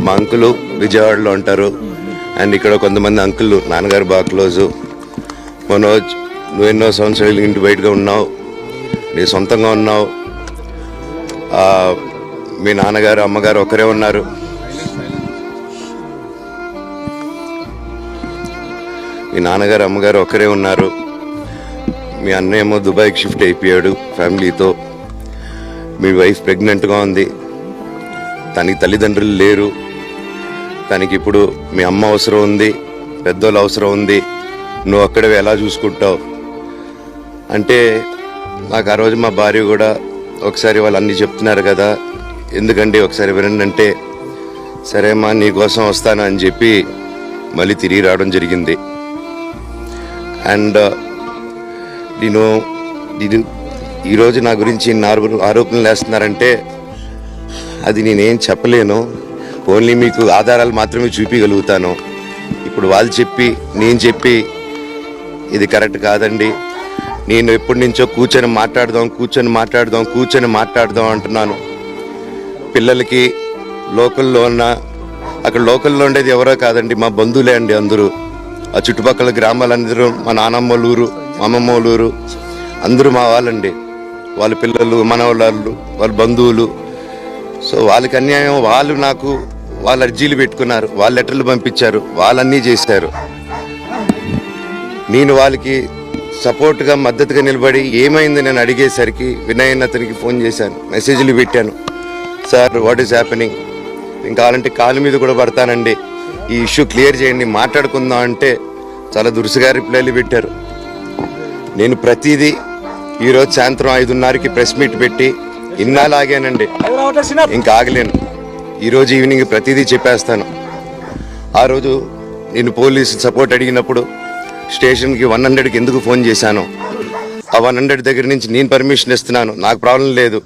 మా అంకులు విజయవాడలో ఉంటారు. అండ్ ఇక్కడ కొంతమంది అంకులు నాన్నగారు బాగా క్లోజు. మనోజ్, నువ్వు ఎన్నో సంవత్సరాలు ఇంటి బయటగా ఉన్నావు, నీ సొంతంగా ఉన్నావు. మీ నాన్నగారు అమ్మగారు ఒకరే ఉన్నారు. మీ నాన్నగారు అమ్మగారు ఒకరే ఉన్నారు. మీ అన్నయ్య ఏమో దుబాయ్కి షిఫ్ట్ అయిపోయాడు ఫ్యామిలీతో. మీ వైఫ్ ప్రెగ్నెంట్గా ఉంది. తనకి తల్లిదండ్రులు లేరు. తనకి ఇప్పుడు మీ అమ్మ అవసరం ఉంది, పెద్దోళ్ళు అవసరం ఉంది. నువ్వు అక్కడే ఎలా చూసుకుంటావు అంటే, నాకు ఆ రోజు మా భార్య కూడా ఒకసారి వాళ్ళు అన్నీ చెప్తున్నారు కదా, ఎందుకంటే ఒకసారి వినండి అంటే, సరేమ్మా నీకోసం వస్తాను అని చెప్పి మళ్ళీ తిరిగి రావడం జరిగింది. అండ్ నేను ఈరోజు నా గురించి ఆరోపణలు వేస్తున్నారంటే అది నేనేం చెప్పలేను. ఓన్లీ మీకు ఆధారాలు మాత్రమే చూపించగలుగుతాను. ఇప్పుడు వాళ్ళు చెప్పి నేను చెప్పి ఇది కరెక్ట్ కాదండి. నేను ఎప్పటి నుంచో కూర్చొని మాట్లాడదాం అంటున్నాను. పిల్లలకి లోకల్లో ఉన్న, అక్కడ లోకల్లో ఉండేది ఎవరో కాదండి, మా బంధువులే అండి అందరూ. ఆ చుట్టుపక్కల గ్రామాలందరూ మా నానమ్మ ఊరు, మా అమ్మమ్మ ఊరు అందరూ మా వాళ్ళండి. వాళ్ళ పిల్లలు, మనవాళ్ళు, వాళ్ళ బంధువులు. సో వాళ్ళకి అన్యాయం, వాళ్ళు నాకు వాళ్ళ అర్జీలు పెట్టుకున్నారు, వాళ్ళ లెటర్లు పంపించారు, వాళ్ళన్నీ చేశారు. నేను వాళ్ళకి సపోర్ట్గా మద్దతుగా నిలబడి ఏమైంది నేను అడిగేసరికి వినయ్ అతనికి ఫోన్ చేశాను, మెసేజ్లు పెట్టాను. సార్ వాట్ ఈస్ హ్యాపెనింగ్, నేను కావాలంటే కాలు మీద కూడా పడతానండి, ఈ ఇష్యూ క్లియర్ చేయండి, మాట్లాడుకుందాం అంటే చాలా దురుసుగా రిప్లైలు పెట్టారు. నేను ప్రతిదీ ఈరోజు సాయంత్రం 5:30కి ప్రెస్ మీట్ పెట్టి ఇన్నాళ్ళు ఆగానండి, ఇంకా ఆగలేను. ఈరోజు ఈవినింగ్ ప్రతిదీ చెప్పేస్తాను. ఆ రోజు నేను పోలీసు సపోర్ట్ అడిగినప్పుడు స్టేషన్కి 100కి ఎందుకు ఫోన్ చేశాను, ఆ 100 దగ్గర నుంచి నేను పర్మిషన్ ఇస్తున్నాను, నాకు ప్రాబ్లం లేదు.